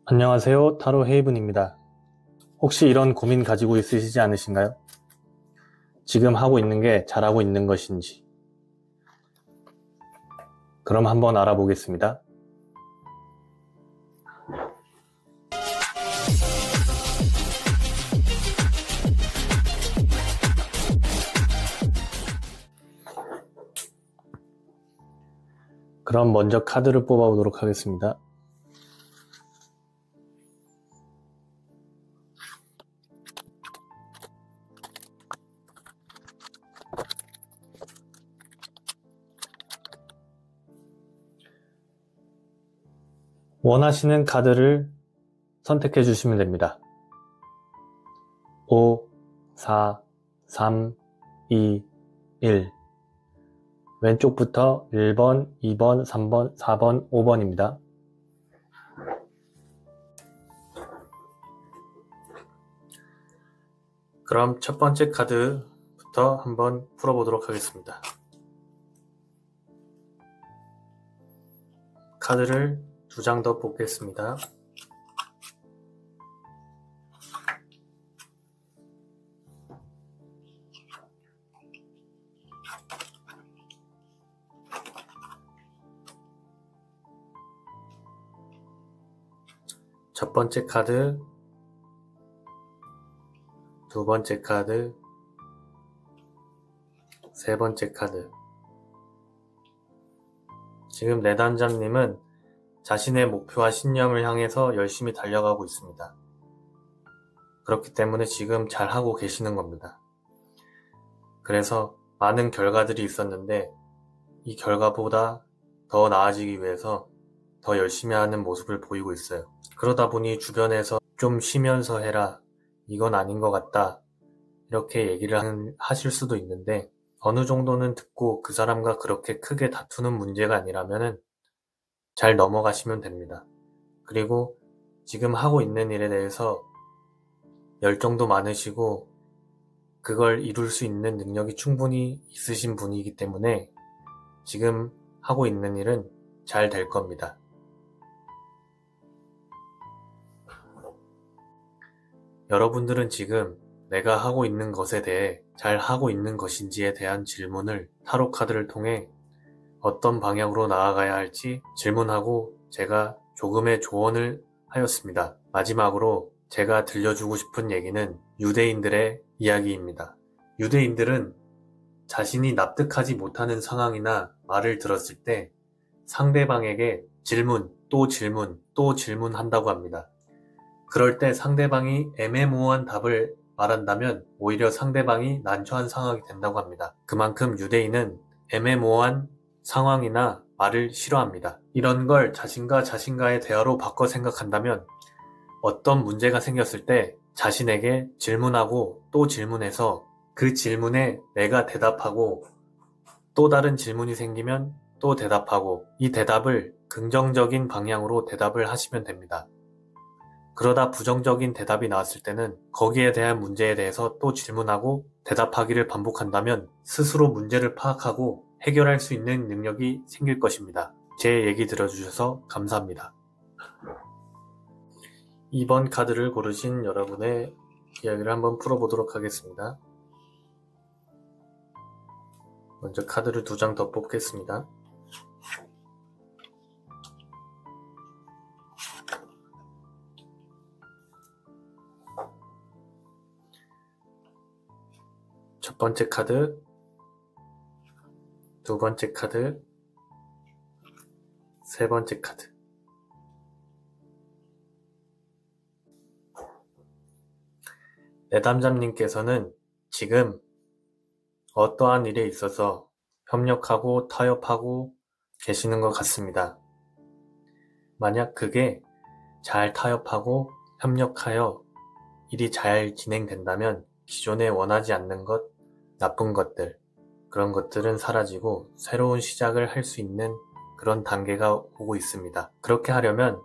안녕하세요. 타로 헤이븐입니다. 혹시 이런 고민 가지고 있으시지 않으신가요? 지금 하고 있는 게 잘하고 있는 것인지. 그럼 한번 알아보겠습니다. 그럼 먼저 카드를 뽑아보도록 하겠습니다. 원하시는 카드를 선택해 주시면 됩니다. 5, 4, 3, 2, 1. 왼쪽부터 1번, 2번, 3번, 4번, 5번입니다. 그럼 첫 번째 카드부터 한번 풀어보도록 하겠습니다. 카드를 2장 더 뽑겠습니다. 첫 번째 카드, 두 번째 카드, 세 번째 카드. 지금 내담자님은 자신의 목표와 신념을 향해서 열심히 달려가고 있습니다. 그렇기 때문에 지금 잘하고 계시는 겁니다. 그래서 많은 결과들이 있었는데 이 결과보다 더 나아지기 위해서 더 열심히 하는 모습을 보이고 있어요. 그러다 보니 주변에서 좀 쉬면서 해라, 이건 아닌 것 같다, 이렇게 얘기를 하실 수도 있는데 어느 정도는 듣고 그 사람과 그렇게 크게 다투는 문제가 아니라면 잘 넘어가시면 됩니다. 그리고 지금 하고 있는 일에 대해서 열정도 많으시고 그걸 이룰 수 있는 능력이 충분히 있으신 분이기 때문에 지금 하고 있는 일은 잘 될 겁니다. 여러분들은 지금 내가 하고 있는 것에 대해 잘 하고 있는 것인지에 대한 질문을 타로 카드를 통해 어떤 방향으로 나아가야 할지 질문하고 제가 조금의 조언을 하였습니다. 마지막으로 제가 들려주고 싶은 얘기는 유대인들의 이야기입니다. 유대인들은 자신이 납득하지 못하는 상황이나 말을 들었을 때 상대방에게 질문, 또 질문, 또 질문한다고 합니다. 그럴 때 상대방이 애매모호한 답을 말한다면 오히려 상대방이 난처한 상황이 된다고 합니다. 그만큼 유대인은 애매모호한 상황이나 말을 싫어합니다. 이런 걸 자신과 자신과의 대화로 바꿔 생각한다면 어떤 문제가 생겼을 때 자신에게 질문하고 또 질문해서 그 질문에 내가 대답하고 또 다른 질문이 생기면 또 대답하고 이 대답을 긍정적인 방향으로 대답을 하시면 됩니다. 그러다 부정적인 대답이 나왔을 때는 거기에 대한 문제에 대해서 또 질문하고 대답하기를 반복한다면 스스로 문제를 파악하고 해결할 수 있는 능력이 생길 것입니다. 제 얘기 들어주셔서 감사합니다. 2번 카드를 고르신 여러분의 이야기를 한번 풀어보도록 하겠습니다. 먼저 카드를 2장 더 뽑겠습니다. 첫 번째 카드, 두 번째 카드, 세 번째 카드. 내담자님께서는 지금 어떠한 일에 있어서 협력하고 타협하고 계시는 것 같습니다. 만약 그게 잘 타협하고 협력하여 일이 잘 진행된다면 기존에 원하지 않는 것, 나쁜 것들, 그런 것들은 사라지고 새로운 시작을 할 수 있는 그런 단계가 오고 있습니다. 그렇게 하려면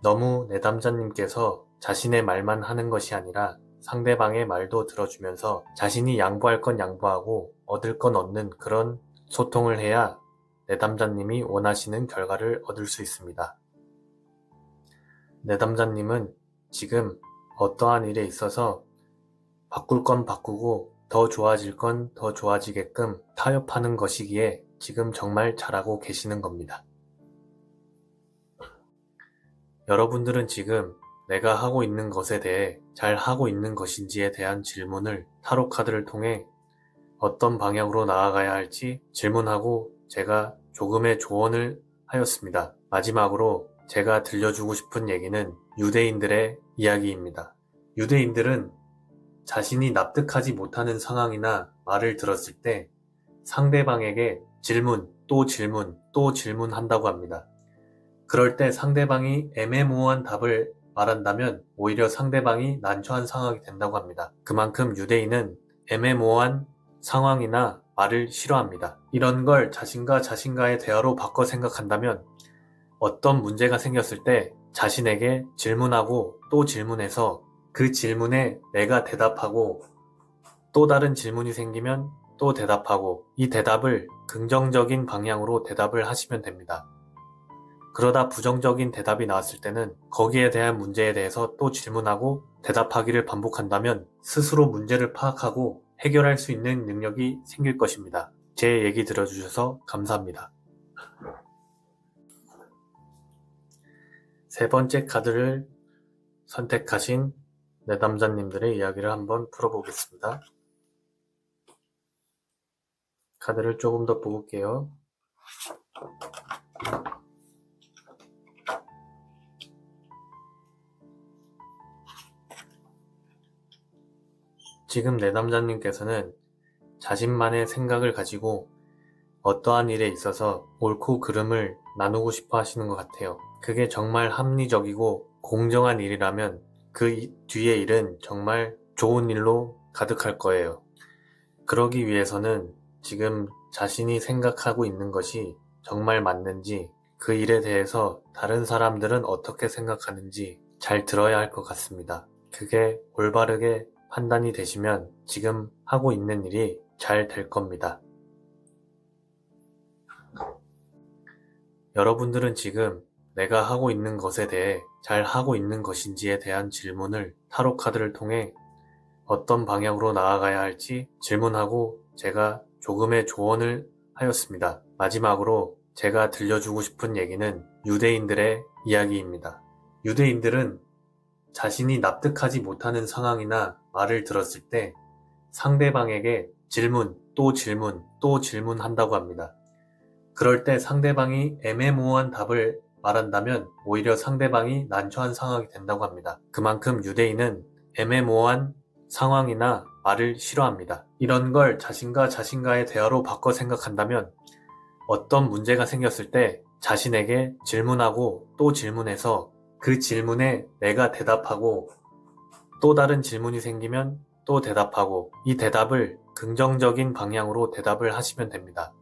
너무 내담자님께서 자신의 말만 하는 것이 아니라 상대방의 말도 들어주면서 자신이 양보할 건 양보하고 얻을 건 얻는 그런 소통을 해야 내담자님이 원하시는 결과를 얻을 수 있습니다. 내담자님은 지금 어떠한 일에 있어서 바꿀 건 바꾸고 더 좋아질 건 더 좋아지게끔 타협하는 것이기에 지금 정말 잘하고 계시는 겁니다. 여러분들은 지금 내가 하고 있는 것에 대해 잘 하고 있는 것인지에 대한 질문을 타로 카드를 통해 어떤 방향으로 나아가야 할지 질문하고 제가 조금의 조언을 하였습니다. 마지막으로 제가 들려주고 싶은 얘기는 유대인들의 이야기입니다. 유대인들은 자신이 납득하지 못하는 상황이나 말을 들었을 때 상대방에게 질문, 또 질문, 또 질문한다고 합니다. 그럴 때 상대방이 애매모호한 답을 말한다면 오히려 상대방이 난처한 상황이 된다고 합니다. 그만큼 유대인은 애매모호한 상황이나 말을 싫어합니다. 이런 걸 자신과 자신과의 대화로 바꿔 생각한다면 어떤 문제가 생겼을 때 자신에게 질문하고 또 질문해서 그 질문에 내가 대답하고 또 다른 질문이 생기면 또 대답하고 이 대답을 긍정적인 방향으로 대답을 하시면 됩니다. 그러다 부정적인 대답이 나왔을 때는 거기에 대한 문제에 대해서 또 질문하고 대답하기를 반복한다면 스스로 문제를 파악하고 해결할 수 있는 능력이 생길 것입니다. 제 얘기 들어주셔서 감사합니다. 세 번째 카드를 선택하신 내담자님들의 이야기를 한번 풀어보겠습니다. 카드를 조금 더 뽑을게요. 지금 내담자님께서는 자신만의 생각을 가지고 어떠한 일에 있어서 옳고 그름을 나누고 싶어 하시는 것 같아요. 그게 정말 합리적이고 공정한 일이라면 그 뒤의 일은 정말 좋은 일로 가득할 거예요. 그러기 위해서는 지금 자신이 생각하고 있는 것이 정말 맞는지 그 일에 대해서 다른 사람들은 어떻게 생각하는지 잘 들어야 할 것 같습니다. 그게 올바르게 판단이 되시면 지금 하고 있는 일이 잘 될 겁니다. 여러분들은 지금 내가 하고 있는 것에 대해 잘 하고 있는 것인지에 대한 질문을 타로 카드를 통해 어떤 방향으로 나아가야 할지 질문하고 제가 조금의 조언을 하였습니다. 마지막으로 제가 들려주고 싶은 얘기는 유대인들의 이야기입니다. 유대인들은 자신이 납득하지 못하는 상황이나 말을 들었을 때 상대방에게 질문, 또 질문, 또 질문한다고 합니다. 그럴 때 상대방이 애매모호한 답을 말한다면 오히려 상대방이 난처한 상황이 된다고 합니다. 그만큼 유대인은 애매모호한 상황이나 말을 싫어합니다. 이런 걸 자신과 자신과의 대화로 바꿔 생각한다면 어떤 문제가 생겼을 때 자신에게 질문하고 또 질문해서 그 질문에 내가 대답하고 또 다른 질문이 생기면 또 대답하고 이 대답을 긍정적인 방향으로 대답을 하시면 됩니다.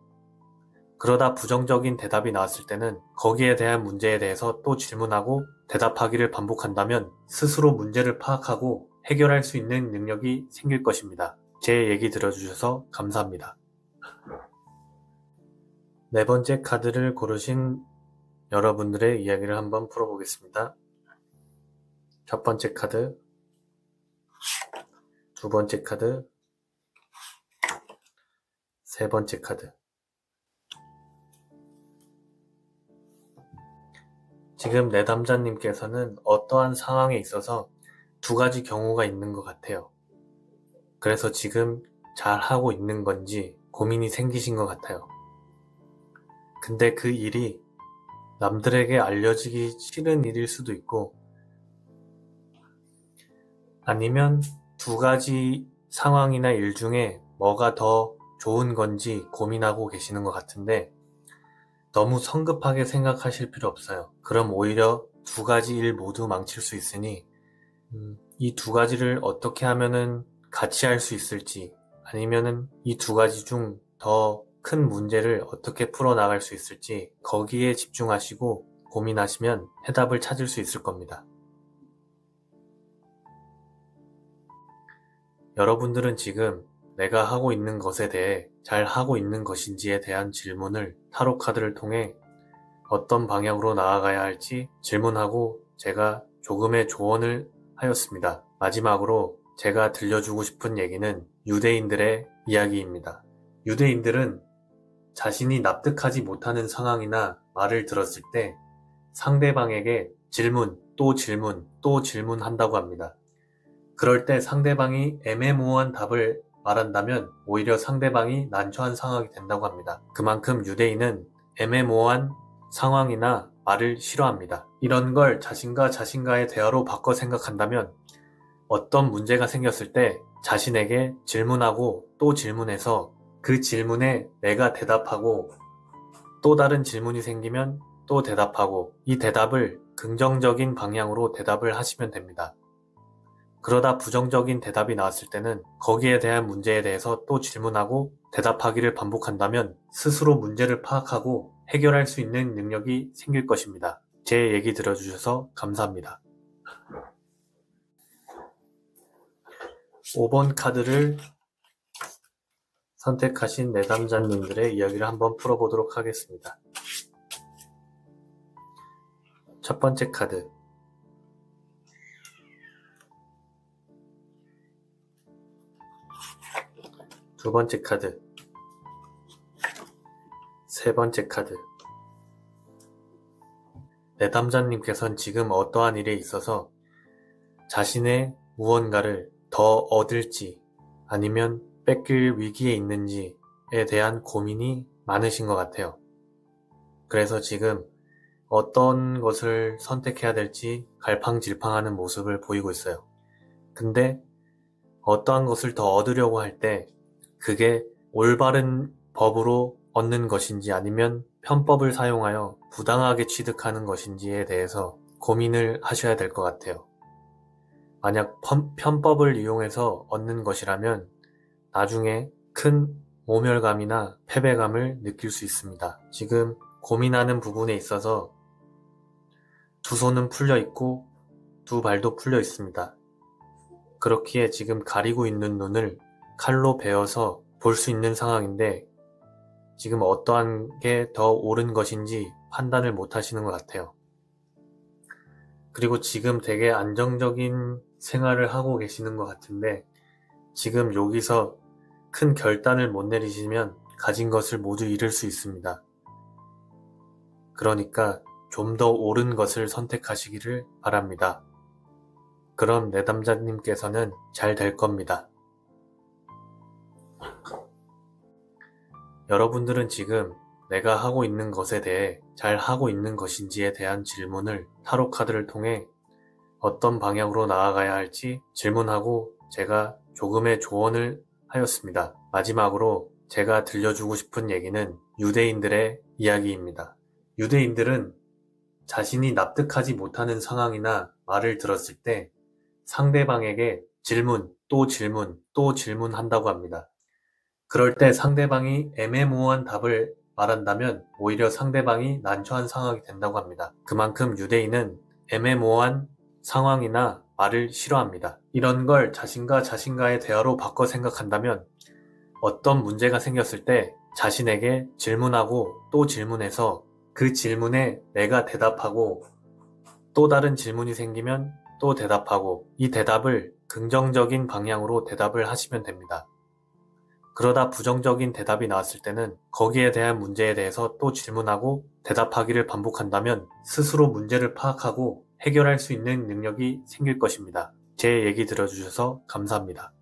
그러다 부정적인 대답이 나왔을 때는 거기에 대한 문제에 대해서 또 질문하고 대답하기를 반복한다면 스스로 문제를 파악하고 해결할 수 있는 능력이 생길 것입니다. 제 얘기 들어주셔서 감사합니다. 네 번째 카드를 고르신 여러분들의 이야기를 한번 풀어보겠습니다. 첫 번째 카드, 두 번째 카드, 세 번째 카드. 지금 내담자님께서는 어떠한 상황에 있어서 두 가지 경우가 있는 것 같아요. 그래서 지금 잘 하고 있는 건지 고민이 생기신 것 같아요. 근데 그 일이 남들에게 알려지기 싫은 일일 수도 있고 아니면 두 가지 상황이나 일 중에 뭐가 더 좋은 건지 고민하고 계시는 것 같은데 너무 성급하게 생각하실 필요 없어요. 그럼 오히려 두 가지 일 모두 망칠 수 있으니 이 두 가지를 어떻게 하면은 같이 할 수 있을지 아니면은 이 두 가지 중 더 큰 문제를 어떻게 풀어나갈 수 있을지 거기에 집중하시고 고민하시면 해답을 찾을 수 있을 겁니다. 여러분들은 지금 내가 하고 있는 것에 대해 잘 하고 있는 것인지에 대한 질문을 타로 카드를 통해 어떤 방향으로 나아가야 할지 질문하고 제가 조금의 조언을 하였습니다. 마지막으로 제가 들려주고 싶은 얘기는 유대인들의 이야기입니다. 유대인들은 자신이 납득하지 못하는 상황이나 말을 들었을 때 상대방에게 질문, 또 질문, 또 질문한다고 합니다. 그럴 때 상대방이 애매모호한 답을 말한다면 오히려 상대방이 난처한 상황이 된다고 합니다. 그만큼 유대인은 애매모호한 상황이나 말을 싫어합니다. 이런 걸 자신과 자신과의 대화로 바꿔 생각한다면 어떤 문제가 생겼을 때 자신에게 질문하고 또 질문해서 그 질문에 내가 대답하고 또 다른 질문이 생기면 또 대답하고 이 대답을 긍정적인 방향으로 대답을 하시면 됩니다. 그러다 부정적인 대답이 나왔을 때는 거기에 대한 문제에 대해서 또 질문하고 대답하기를 반복한다면 스스로 문제를 파악하고 해결할 수 있는 능력이 생길 것입니다. 제 얘기 들어주셔서 감사합니다. 5번 카드를 선택하신 내담자님들의 이야기를 한번 풀어보도록 하겠습니다. 첫 번째 카드, 두 번째 카드, 세 번째 카드. 내담자님께서는 지금 어떠한 일에 있어서 자신의 무언가를 더 얻을지 아니면 뺏길 위기에 있는지에 대한 고민이 많으신 것 같아요. 그래서 지금 어떤 것을 선택해야 될지 갈팡질팡하는 모습을 보이고 있어요. 근데 어떠한 것을 더 얻으려고 할 때 그게 올바른 법으로 얻는 것인지 아니면 편법을 사용하여 부당하게 취득하는 것인지에 대해서 고민을 하셔야 될 것 같아요. 만약 편법을 이용해서 얻는 것이라면 나중에 큰 모멸감이나 패배감을 느낄 수 있습니다. 지금 고민하는 부분에 있어서 두 손은 풀려 있고 두 발도 풀려 있습니다. 그렇기에 지금 가리고 있는 눈을 칼로 베어서 볼 수 있는 상황인데 지금 어떠한 게 더 옳은 것인지 판단을 못 하시는 것 같아요. 그리고 지금 되게 안정적인 생활을 하고 계시는 것 같은데 지금 여기서 큰 결단을 못 내리시면 가진 것을 모두 잃을 수 있습니다. 그러니까 좀 더 옳은 것을 선택하시기를 바랍니다. 그럼 내담자님께서는 잘 될 겁니다. 여러분들은 지금 내가 하고 있는 것에 대해 잘 하고 있는 것인지에 대한 질문을 타로 카드를 통해 어떤 방향으로 나아가야 할지 질문하고 제가 조금의 조언을 하였습니다. 마지막으로 제가 들려주고 싶은 얘기는 유대인들의 이야기입니다. 유대인들은 자신이 납득하지 못하는 상황이나 말을 들었을 때 상대방에게 질문, 또 질문, 또 질문한다고 합니다. 그럴 때 상대방이 애매모호한 답을 말한다면 오히려 상대방이 난처한 상황이 된다고 합니다. 그만큼 유대인은 애매모호한 상황이나 말을 싫어합니다. 이런 걸 자신과 자신과의 대화로 바꿔 생각한다면 어떤 문제가 생겼을 때 자신에게 질문하고 또 질문해서 그 질문에 내가 대답하고 또 다른 질문이 생기면 또 대답하고 이 대답을 긍정적인 방향으로 대답을 하시면 됩니다. 그러다 부정적인 대답이 나왔을 때는 거기에 대한 문제에 대해서 또 질문하고 대답하기를 반복한다면 스스로 문제를 파악하고 해결할 수 있는 능력이 생길 것입니다. 제 얘기 들어주셔서 감사합니다.